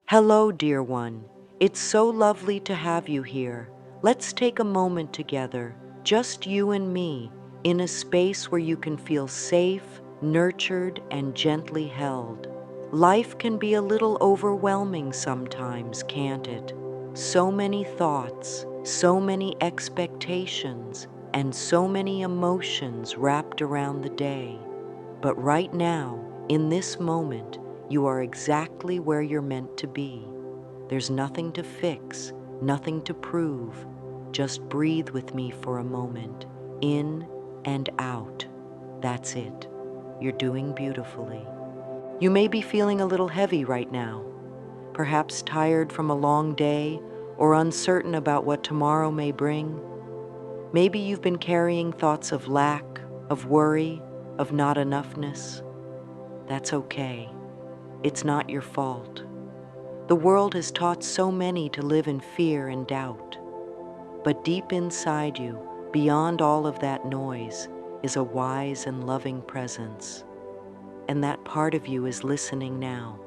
Hello, dear one. It's so lovely to have you here. Let's take a moment together, just you and me, in a space where you can feel safe, nurtured, and gently held. Life can be a little overwhelming sometimes, can't it? So many thoughts, so many expectations, and so many emotions wrapped around the day. But right now, in this moment, you are exactly where you're meant to be. There's nothing to fix, nothing to prove. Just breathe with me for a moment, in and out. That's it. You're doing beautifully. You may be feeling a little heavy right now, perhaps tired from a long day or uncertain about what tomorrow may bring. Maybe you've been carrying thoughts of lack, of worry, of not enoughness. That's okay. It's not your fault. The world has taught so many to live in fear and doubt. But deep inside you, beyond all of that noise, is a wise and loving presence. And that part of you is listening now.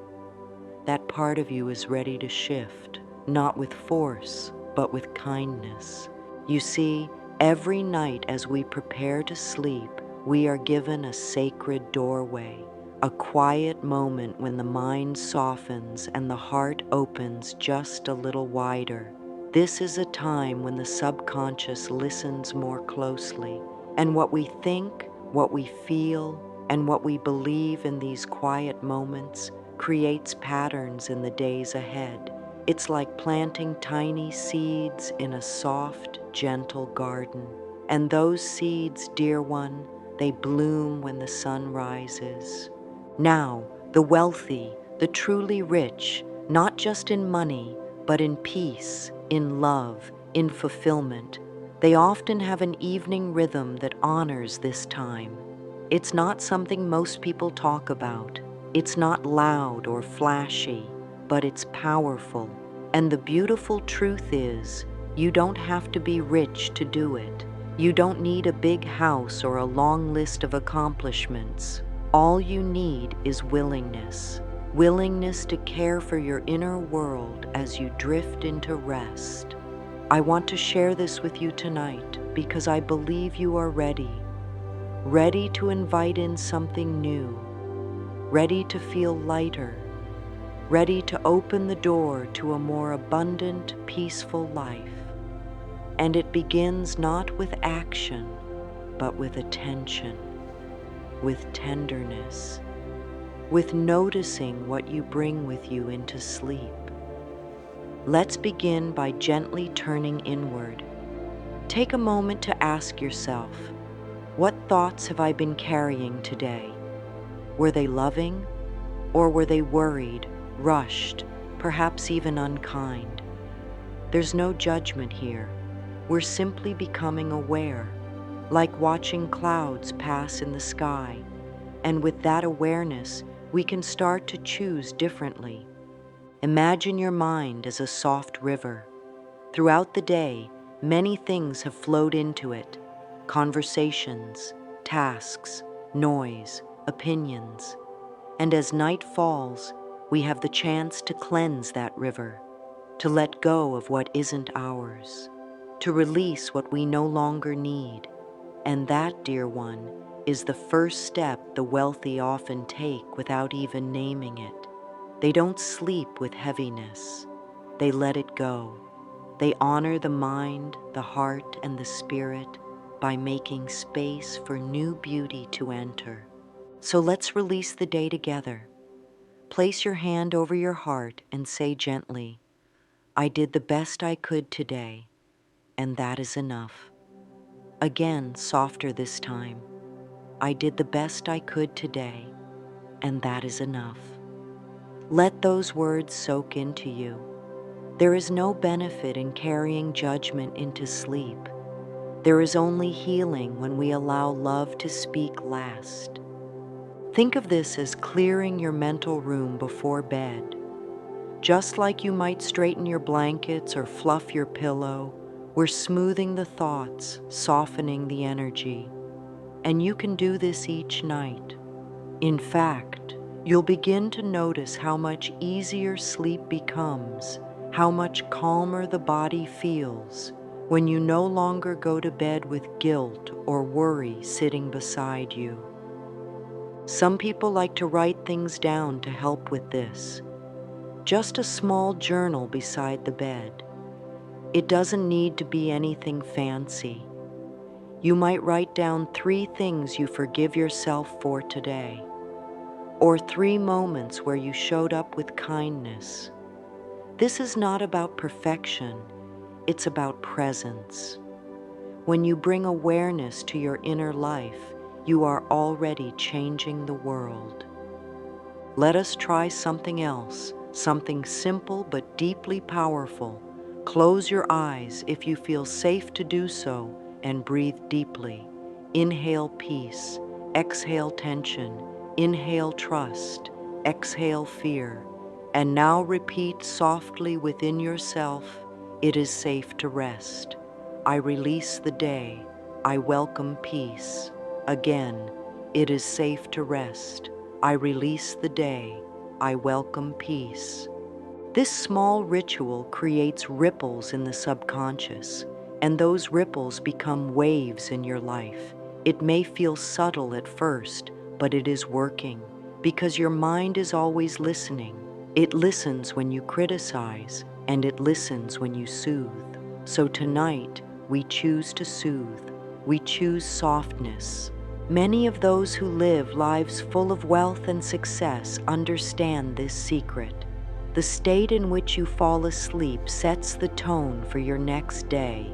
That part of you is ready to shift, not with force, but with kindness. You see, every night as we prepare to sleep, we are given a sacred doorway, a quiet moment when the mind softens and the heart opens just a little wider. This is a time when the subconscious listens more closely, and what we think, what we feel, and what we believe in these quiet moments creates patterns in the days ahead. It's like planting tiny seeds in a soft, gentle garden. And those seeds, dear one, they bloom when the sun rises. Now, the wealthy, the truly rich, not just in money, but in peace, in love, in fulfillment, they often have an evening rhythm that honors this time. It's not something most people talk about. It's not loud or flashy, but it's powerful. And the beautiful truth is, you don't have to be rich to do it. You don't need a big house or a long list of accomplishments. All you need is willingness. Willingness to care for your inner world as you drift into rest. I want to share this with you tonight because I believe you are ready. Ready to invite in something new, ready to feel lighter, ready to open the door to a more abundant, peaceful life. And it begins not with action, but with attention, with tenderness, with noticing what you bring with you into sleep. Let's begin by gently turning inward. Take a moment to ask yourself, what thoughts have I been carrying today? Were they loving, or were they worried, rushed, perhaps even unkind? There's no judgment here. We're simply becoming aware, like watching clouds pass in the sky. And with that awareness, we can start to choose differently. Imagine your mind as a soft river. Throughout the day, many things have flowed into it: conversations, tasks, noise, opinions. And as night falls, we have the chance to cleanse that river, to let go of what isn't ours, to release what we no longer need. And that, dear one, is the first step the wealthy often take without even naming it. They don't sleep with heaviness. They let it go. They honor the mind, the heart, and the spirit by making space for new beauty to enter. So let's release the day together. Place your hand over your heart and say gently, I did the best I could today, and that is enough. Again, softer this time. I did the best I could today, and that is enough. Let those words soak into you. There is no benefit in carrying judgment into sleep. There is only healing when we allow love to speak last. Think of this as clearing your mental room before bed. Just like you might straighten your blankets or fluff your pillow, we're smoothing the thoughts, softening the energy. And you can do this each night. In fact, You'll begin to notice how much easier sleep becomes, how much calmer the body feels when you no longer go to bed with guilt or worry sitting beside you. Some people like to write things down to help with this. Just a small journal beside the bed. It doesn't need to be anything fancy. You might write down 3 things you forgive yourself for today, or 3 moments where you showed up with kindness. This is not about perfection, it's about presence. When you bring awareness to your inner life, you are already changing the world. Let us try something else, something simple but deeply powerful. Close your eyes if you feel safe to do so and breathe deeply. Inhale peace, exhale tension, inhale trust, exhale fear. And now repeat softly within yourself, it is safe to rest. I release the day. I welcome peace. Again, it is safe to rest. I release the day. I welcome peace. This small ritual creates ripples in the subconscious, and those ripples become waves in your life. It may feel subtle at first, but it is working because your mind is always listening. It listens when you criticize, and it listens when you soothe. So tonight, we choose to soothe. We choose softness. Many of those who live lives full of wealth and success understand this secret. The state in which you fall asleep sets the tone for your next day.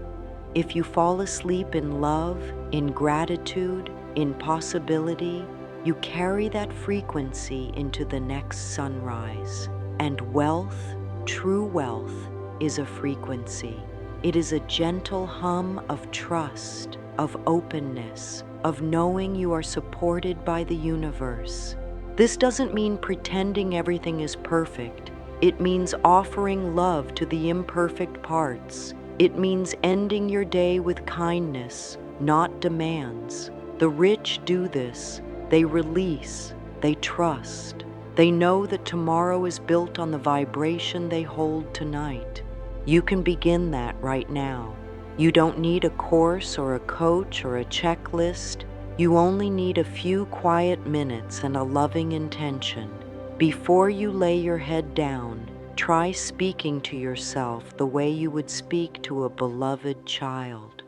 If you fall asleep in love, in gratitude, in possibility, you carry that frequency into the next sunrise. And wealth, true wealth, is a frequency. It is a gentle hum of trust, of openness, of knowing you are supported by the universe. This doesn't mean pretending everything is perfect. It means offering love to the imperfect parts. It means ending your day with kindness, not demands. The rich do this. They release. They trust. They know that tomorrow is built on the vibration they hold tonight. You can begin that right now. You don't need a course or a coach or a checklist. You only need a few quiet minutes and a loving intention. Before you lay your head down, try speaking to yourself the way you would speak to a beloved child,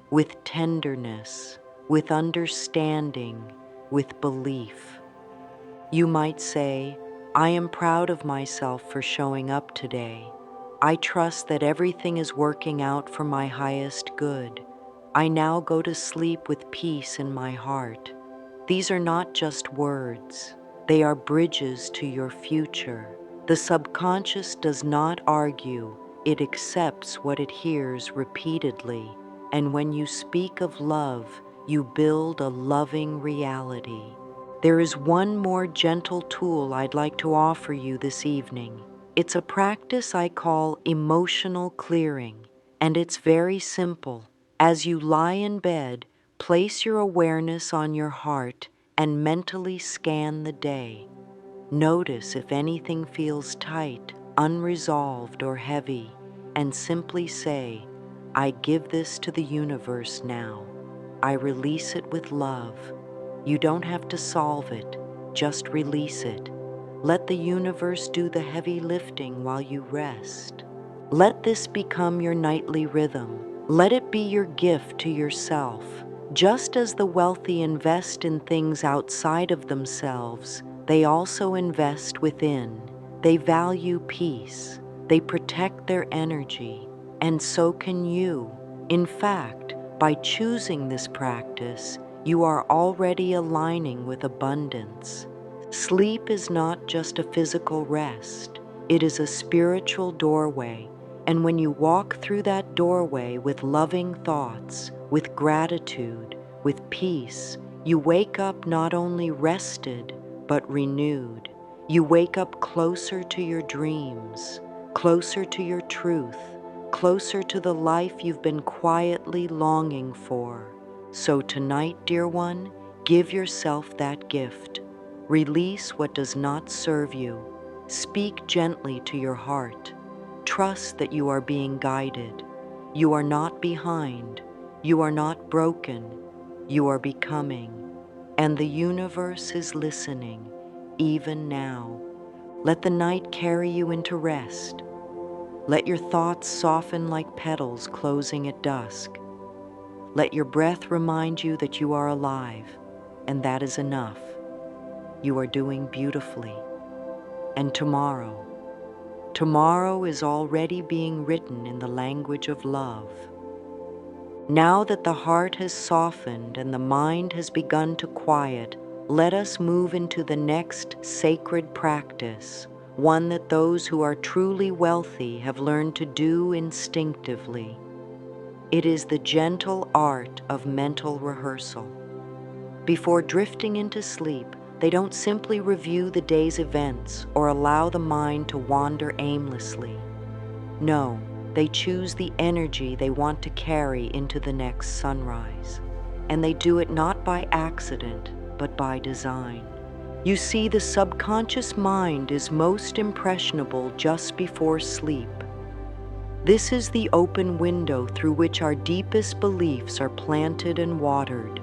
with tenderness, with understanding, with belief. You might say, I am proud of myself for showing up today. I trust that everything is working out for my highest good. I now go to sleep with peace in my heart. These are not just words. They are bridges to your future. The subconscious does not argue. It accepts what it hears repeatedly. And when you speak of love, you build a loving reality. There is one more gentle tool I'd like to offer you this evening. It's a practice I call emotional clearing, and it's very simple. As you lie in bed, place your awareness on your heart and mentally scan the day. Notice if anything feels tight, unresolved, or heavy, and simply say, I give this to the universe now. I release it with love. You don't have to solve it, just release it. Let the universe do the heavy lifting while you rest. Let this become your nightly rhythm. Let it be your gift to yourself. Just as the wealthy invest in things outside of themselves, they also invest within. They value peace. They protect their energy. And so can you. In fact, by choosing this practice, you are already aligning with abundance. Sleep is not just a physical rest. It is a spiritual doorway. And when you walk through that doorway with loving thoughts, with gratitude, with peace, you wake up not only rested, but renewed. You wake up closer to your dreams, closer to your truth, closer to the life you've been quietly longing for. So tonight, dear one, give yourself that gift. Release what does not serve you. Speak gently to your heart. Trust that you are being guided. You are not behind. You are not broken. You are becoming. And the universe is listening, even now. Let the night carry you into rest. Let your thoughts soften like petals closing at dusk. Let your breath remind you that you are alive, and that is enough. You are doing beautifully. And tomorrow is already being written in the language of love. Now that the heart has softened and the mind has begun to quiet, let us move into the next sacred practice, one that those who are truly wealthy have learned to do instinctively. It is the gentle art of mental rehearsal. Before drifting into sleep, they don't simply review the day's events or allow the mind to wander aimlessly. No, they choose the energy they want to carry into the next sunrise. And they do it not by accident, but by design. You see, the subconscious mind is most impressionable just before sleep. This is the open window through which our deepest beliefs are planted and watered.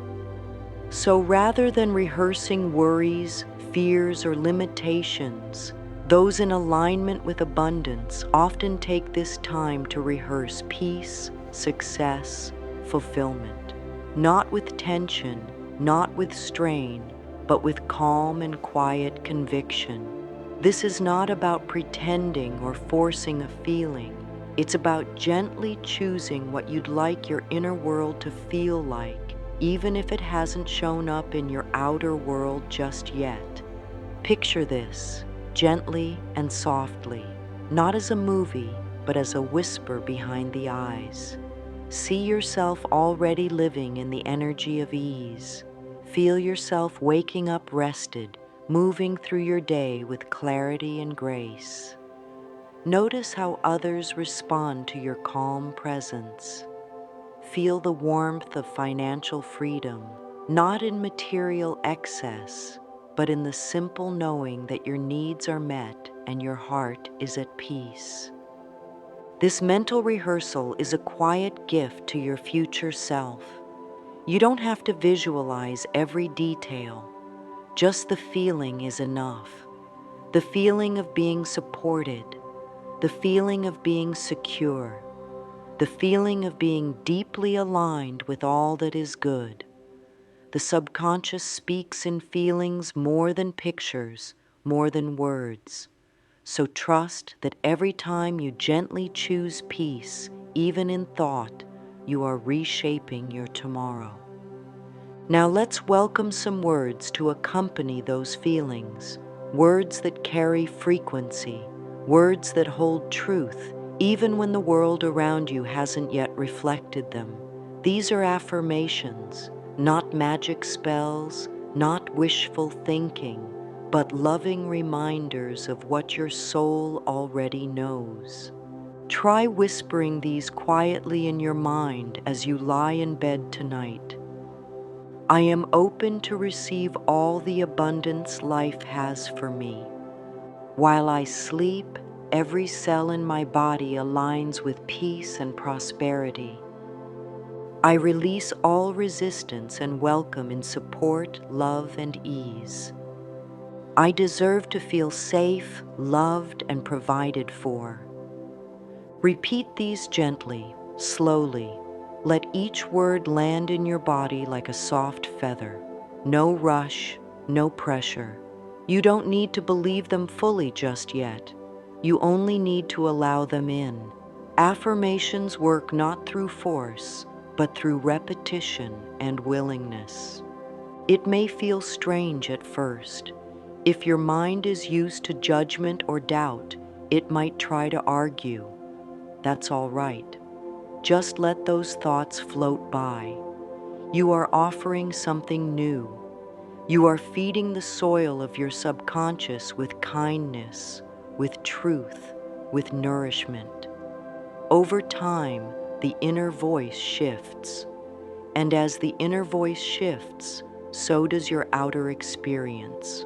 So rather than rehearsing worries, fears, or limitations, those in alignment with abundance often take this time to rehearse peace, success, fulfillment. Not with tension, not with strain, but with calm and quiet conviction. This is not about pretending or forcing a feeling. It's about gently choosing what you'd like your inner world to feel like, even if it hasn't shown up in your outer world just yet. Picture this, gently and softly, not as a movie, but as a whisper behind the eyes. See yourself already living in the energy of ease. Feel yourself waking up rested, moving through your day with clarity and grace. Notice how others respond to your calm presence. Feel the warmth of financial freedom, not in material excess, but in the simple knowing that your needs are met and your heart is at peace. This mental rehearsal is a quiet gift to your future self. You don't have to visualize every detail. Just the feeling is enough. The feeling of being supported, the feeling of being secure, the feeling of being deeply aligned with all that is good. The subconscious speaks in feelings more than pictures, more than words. So trust that every time you gently choose peace, even in thought, you are reshaping your tomorrow. Now let's welcome some words to accompany those feelings, words that carry frequency, words that hold truth, even when the world around you hasn't yet reflected them. These are affirmations, not magic spells, not wishful thinking, but loving reminders of what your soul already knows. Try whispering these quietly in your mind as you lie in bed tonight. I am open to receive all the abundance life has for me. While I sleep, every cell in my body aligns with peace and prosperity. I release all resistance and welcome in support, love, and ease. I deserve to feel safe, loved, and provided for. Repeat these gently, slowly. Let each word land in your body like a soft feather. No rush, no pressure. You don't need to believe them fully just yet. You only need to allow them in. Affirmations work not through force, but through repetition and willingness. It may feel strange at first. If your mind is used to judgment or doubt, it might try to argue. That's all right. Just let those thoughts float by. You are offering something new. You are feeding the soil of your subconscious with kindness, with truth, with nourishment. Over time, the inner voice shifts. And as the inner voice shifts, so does your outer experience.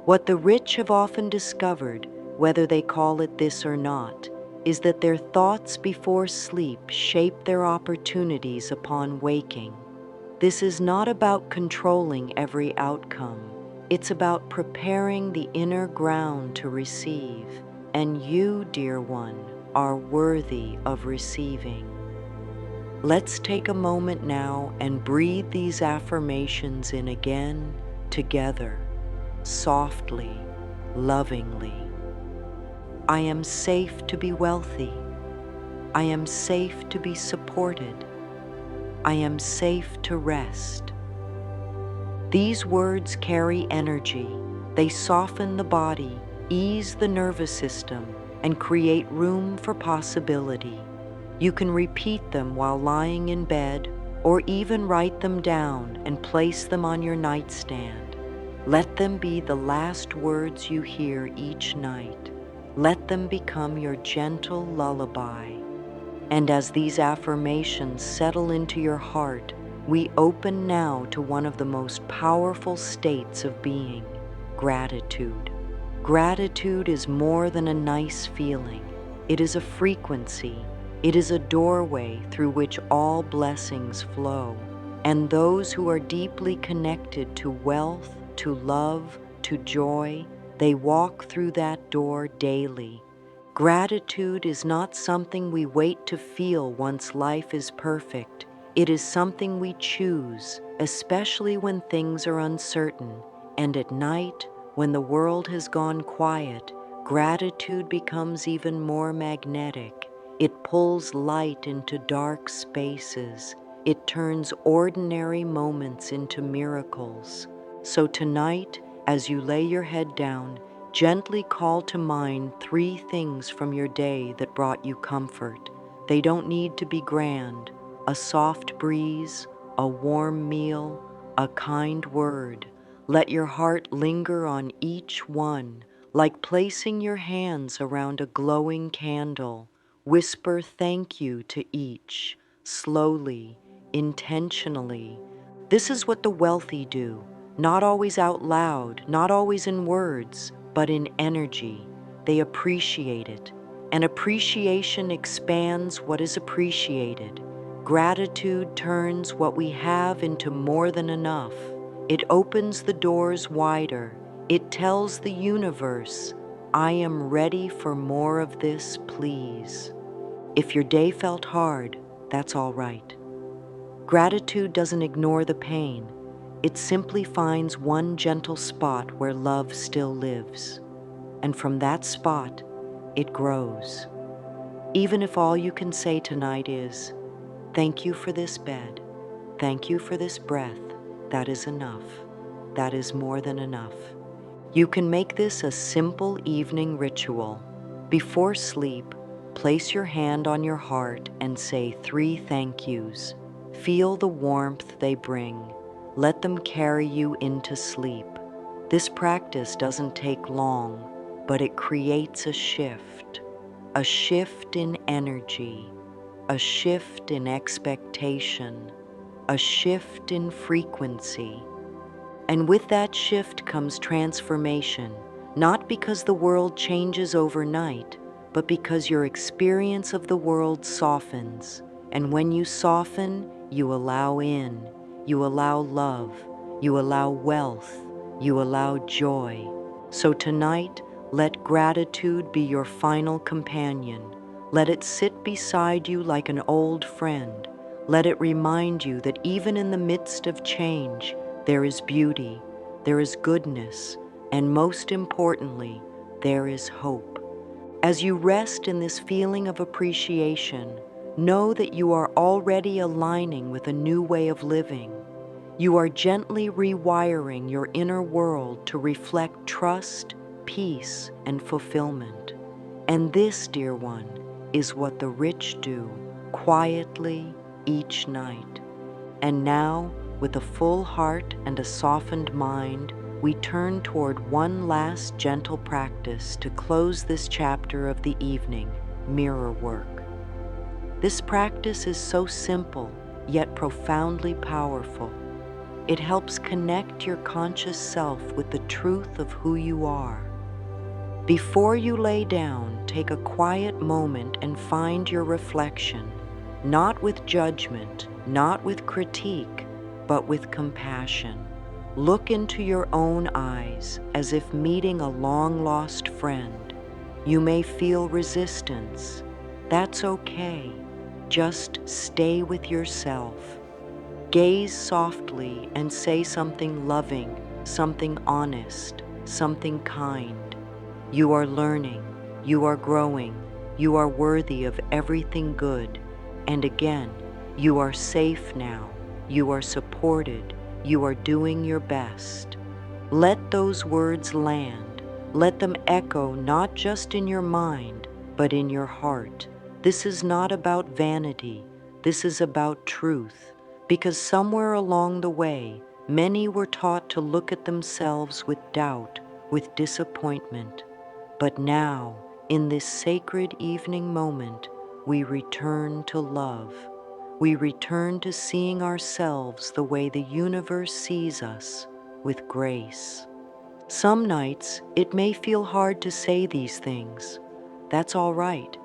What the rich have often discovered, whether they call it this or not, is that their thoughts before sleep shape their opportunities upon waking. This is not about controlling every outcome. It's about preparing the inner ground to receive, and you, dear one, are worthy of receiving. Let's take a moment now and breathe these affirmations in again, together, softly, lovingly. I am safe to be wealthy. I am safe to be supported. I am safe to rest. These words carry energy. They soften the body, ease the nervous system, and create room for possibility. You can repeat them while lying in bed, or even write them down and place them on your nightstand. Let them be the last words you hear each night. Let them become your gentle lullaby. And as these affirmations settle into your heart, we open now to one of the most powerful states of being, gratitude. Gratitude is more than a nice feeling. It is a frequency. It is a doorway through which all blessings flow. And those who are deeply connected to wealth, to love, to joy, they walk through that door daily. Gratitude is not something we wait to feel once life is perfect. It is something we choose, especially when things are uncertain. And at night, when the world has gone quiet, gratitude becomes even more magnetic. It pulls light into dark spaces. It turns ordinary moments into miracles. So tonight, as you lay your head down, gently call to mind 3 things from your day that brought you comfort. They don't need to be grand. A soft breeze, a warm meal, a kind word. Let your heart linger on each one, like placing your hands around a glowing candle. Whisper thank you to each, slowly, intentionally. This is what the wealthy do, not always out loud, not always in words, but in energy. They appreciate it, and appreciation expands what is appreciated. Gratitude turns what we have into more than enough. It opens the doors wider. It tells the universe, I am ready for more of this, please. If your day felt hard, that's all right. Gratitude doesn't ignore the pain. It simply finds one gentle spot where love still lives. And from that spot, it grows. Even if all you can say tonight is, thank you for this bed, thank you for this breath, that is enough. That is more than enough. You can make this a simple evening ritual. Before sleep, place your hand on your heart and say 3 thank yous. Feel the warmth they bring. Let them carry you into sleep. This practice doesn't take long, but it creates a shift in energy, a shift in expectation, a shift in frequency. And with that shift comes transformation, not because the world changes overnight, but because your experience of the world softens. And when you soften, you allow in, you allow love, you allow wealth, you allow joy. So tonight, let gratitude be your final companion. Let it sit beside you like an old friend. Let it remind you that even in the midst of change, there is beauty, there is goodness, and most importantly, there is hope. As you rest in this feeling of appreciation, know that you are already aligning with a new way of living. You are gently rewiring your inner world to reflect trust, peace, and fulfillment. And this, dear one, is what the rich do, quietly, each night. And now, with a full heart and a softened mind, we turn toward one last gentle practice to close this chapter of the evening, mirror work. This practice is so simple, yet profoundly powerful. It helps connect your conscious self with the truth of who you are. Before you lay down, take a quiet moment and find your reflection, not with judgment, not with critique, but with compassion. Look into your own eyes as if meeting a long-lost friend. You may feel resistance. That's okay. Just stay with yourself. Gaze softly and say something loving, something honest, something kind. You are learning, you are growing, you are worthy of everything good. And again, you are safe now, you are supported, you are doing your best. Let those words land. Let them echo not just in your mind, but in your heart. This is not about vanity. This is about truth. Because somewhere along the way, many were taught to look at themselves with doubt, with disappointment. But now, in this sacred evening moment, we return to love. We return to seeing ourselves the way the universe sees us, with grace. Some nights, it may feel hard to say these things. That's all right.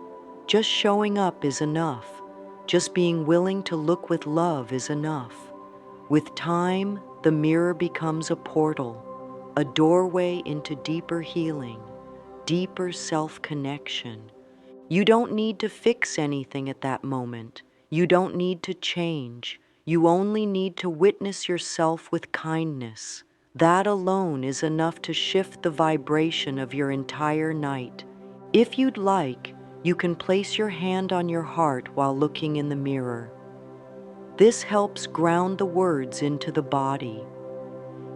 Just showing up is enough. Just being willing to look with love is enough. With time, the mirror becomes a portal, a doorway into deeper healing, deeper self-connection. You don't need to fix anything at that moment. You don't need to change. You only need to witness yourself with kindness. That alone is enough to shift the vibration of your entire night. If you'd like, you can place your hand on your heart while looking in the mirror. This helps ground the words into the body.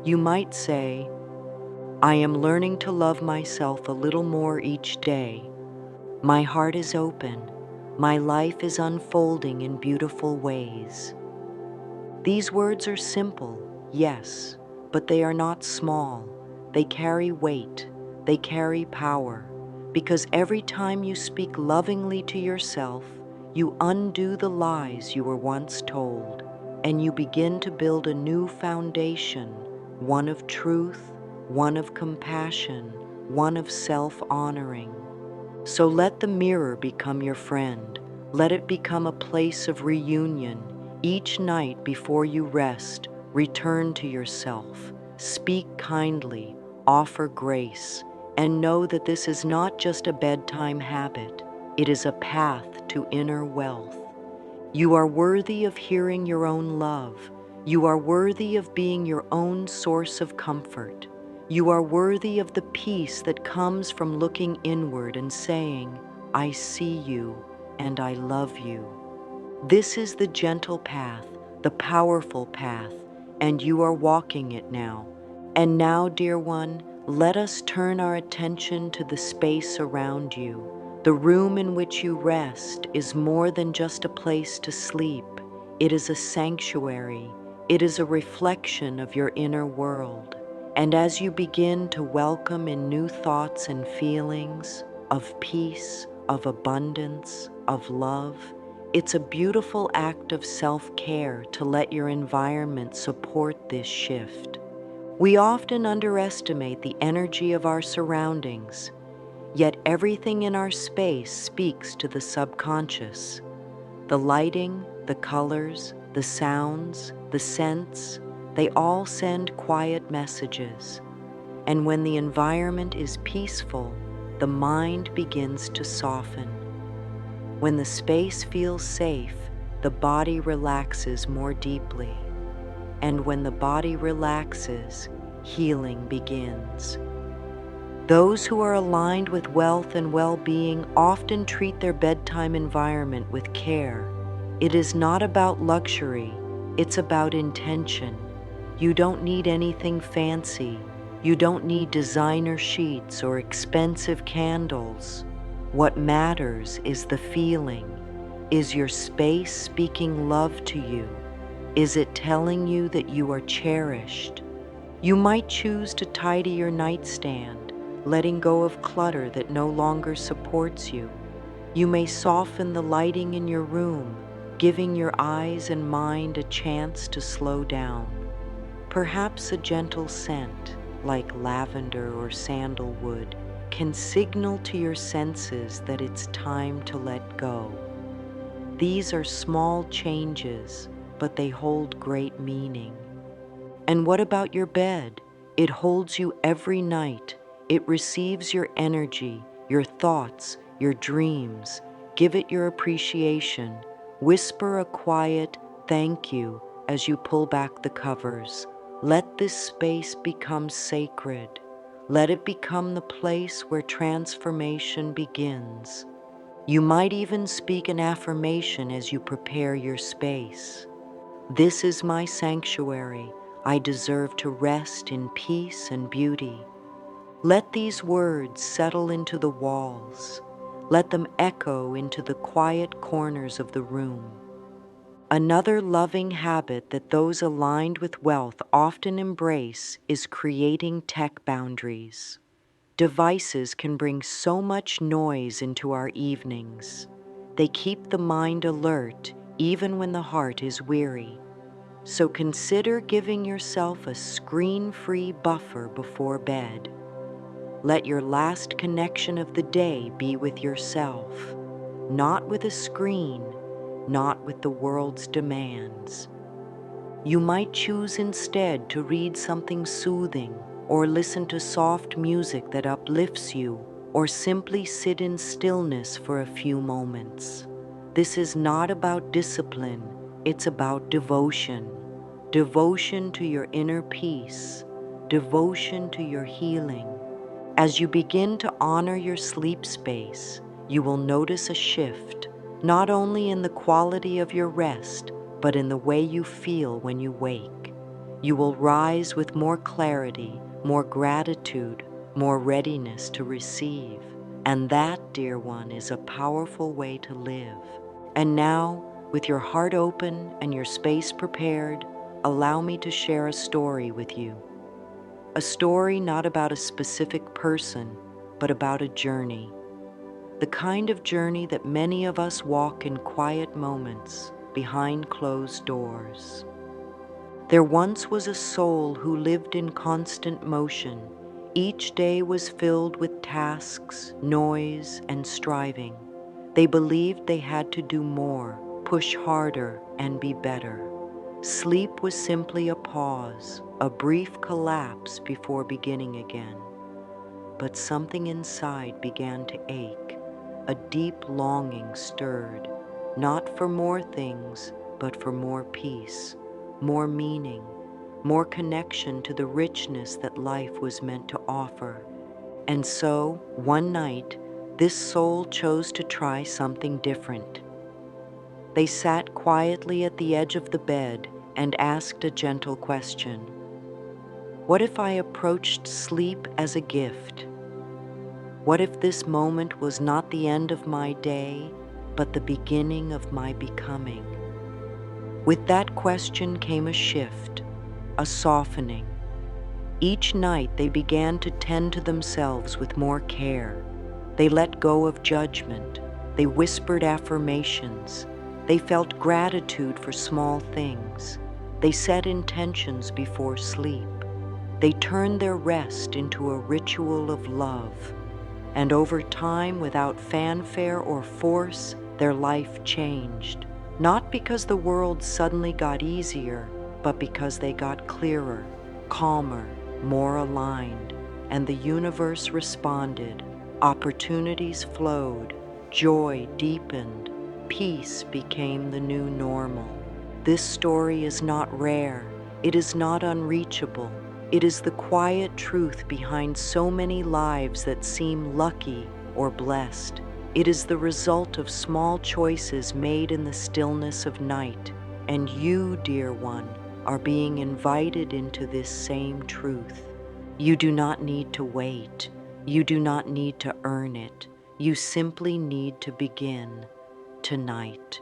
You might say, I am learning to love myself a little more each day. My heart is open. My life is unfolding in beautiful ways. These words are simple, yes, but they are not small. They carry weight. They carry power. Because every time you speak lovingly to yourself, you undo the lies you were once told, and you begin to build a new foundation, one of truth, one of compassion, one of self-honoring. So let the mirror become your friend. Let it become a place of reunion. Each night before you rest, return to yourself. Speak kindly, offer grace, and know that this is not just a bedtime habit. It is a path to inner wealth. You are worthy of hearing your own love. You are worthy of being your own source of comfort. You are worthy of the peace that comes from looking inward and saying, I see you and I love you. This is the gentle path, the powerful path, and you are walking it now. And now, dear one, let us turn our attention to the space around you. The room in which you rest is more than just a place to sleep. It is a sanctuary. It is a reflection of your inner world. And as you begin to welcome in new thoughts and feelings of peace, of abundance, of love, it's a beautiful act of self-care to let your environment support this shift. We often underestimate the energy of our surroundings, yet everything in our space speaks to the subconscious. The lighting, the colors, the sounds, the scents, they all send quiet messages. And when the environment is peaceful, the mind begins to soften. When the space feels safe, the body relaxes more deeply. And when the body relaxes, healing begins. Those who are aligned with wealth and well-being often treat their bedtime environment with care. It is not about luxury, it's about intention. You don't need anything fancy. You don't need designer sheets or expensive candles. What matters is the feeling. Is your space speaking love to you? Is it telling you that you are cherished? You might choose to tidy your nightstand, letting go of clutter that no longer supports you. You may soften the lighting in your room, giving your eyes and mind a chance to slow down. Perhaps a gentle scent, like lavender or sandalwood, can signal to your senses that it's time to let go. These are small changes, but they hold great meaning. And what about your bed? It holds you every night. It receives your energy, your thoughts, your dreams. Give it your appreciation. Whisper a quiet thank you as you pull back the covers. Let this space become sacred. Let it become the place where transformation begins. You might even speak an affirmation as you prepare your space. This is my sanctuary. I deserve to rest in peace and beauty. Let these words settle into the walls. Let them echo into the quiet corners of the room. Another loving habit that those aligned with wealth often embrace is creating tech boundaries. Devices can bring so much noise into our evenings. They keep the mind alert even when the heart is weary. So consider giving yourself a screen-free buffer before bed. Let your last connection of the day be with yourself, not with a screen, not with the world's demands. You might choose instead to read something soothing, or listen to soft music that uplifts you, or simply sit in stillness for a few moments. This is not about discipline, it's about devotion. Devotion to your inner peace, devotion to your healing. As you begin to honor your sleep space, you will notice a shift, not only in the quality of your rest, but in the way you feel when you wake. You will rise with more clarity, more gratitude, more readiness to receive. And that, dear one, is a powerful way to live. And now, with your heart open and your space prepared, allow me to share a story with you. A story not about a specific person, but about a journey. The kind of journey that many of us walk in quiet moments, behind closed doors. There once was a soul who lived in constant motion. Each day was filled with tasks, noise, and striving. They believed they had to do more, push harder, and be better. Sleep was simply a pause, a brief collapse before beginning again. But something inside began to ache. A deep longing stirred, not for more things, but for more peace, more meaning, more connection to the richness that life was meant to offer. And so, one night, this soul chose to try something different. They sat quietly at the edge of the bed and asked a gentle question. What if I approached sleep as a gift? What if this moment was not the end of my day, but the beginning of my becoming? With that question came a shift, a softening. Each night they began to tend to themselves with more care. They let go of judgment. They whispered affirmations. They felt gratitude for small things. They set intentions before sleep. They turned their rest into a ritual of love. And over time, without fanfare or force, their life changed. Not because the world suddenly got easier, but because they got clearer, calmer, more aligned. And the universe responded. Opportunities flowed. Joy deepened. Peace became the new normal. This story is not rare. It is not unreachable. It is the quiet truth behind so many lives that seem lucky or blessed. It is the result of small choices made in the stillness of night. And you, dear one, are being invited into this same truth. You do not need to wait. You do not need to earn it. You simply need to begin tonight,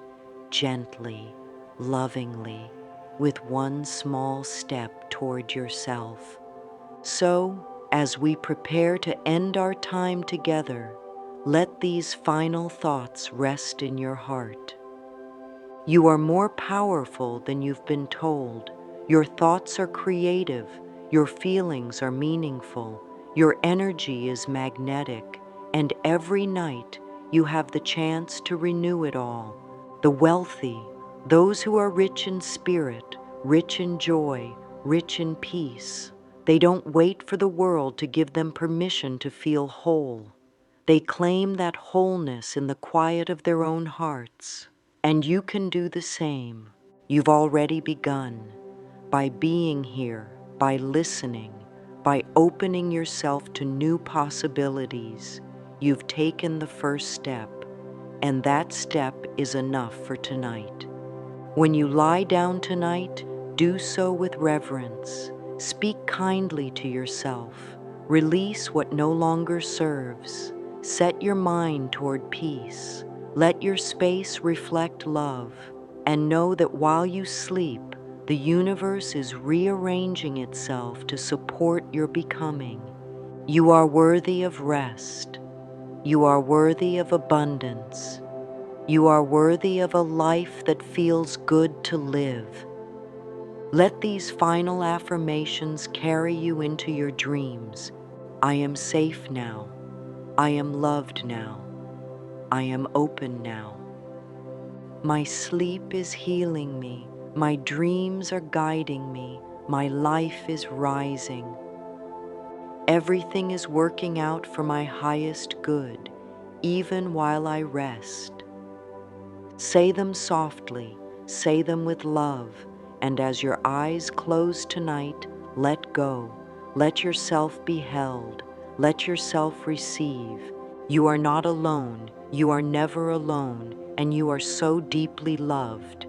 gently, lovingly, with one small step toward yourself. So, as we prepare to end our time together, let these final thoughts rest in your heart. You are more powerful than you've been told. Your thoughts are creative, your feelings are meaningful, your energy is magnetic, and every night you have the chance to renew it all. The wealthy, those who are rich in spirit, rich in joy, rich in peace, they don't wait for the world to give them permission to feel whole. They claim that wholeness in the quiet of their own hearts. And you can do the same. You've already begun. By being here, by listening, by opening yourself to new possibilities, you've taken the first step, and that step is enough for tonight. When you lie down tonight, do so with reverence. Speak kindly to yourself. Release what no longer serves. Set your mind toward peace. Let your space reflect love. And know that while you sleep, the universe is rearranging itself to support your becoming. You are worthy of rest. You are worthy of abundance. You are worthy of a life that feels good to live. Let these final affirmations carry you into your dreams. I am safe now. I am loved now. I am open now. My sleep is healing me. My dreams are guiding me. My life is rising. Everything is working out for my highest good, even while I rest. Say them softly, say them with love, and as your eyes close tonight, let go. Let yourself be held. Let yourself receive. You are not alone. You are never alone, and you are so deeply loved.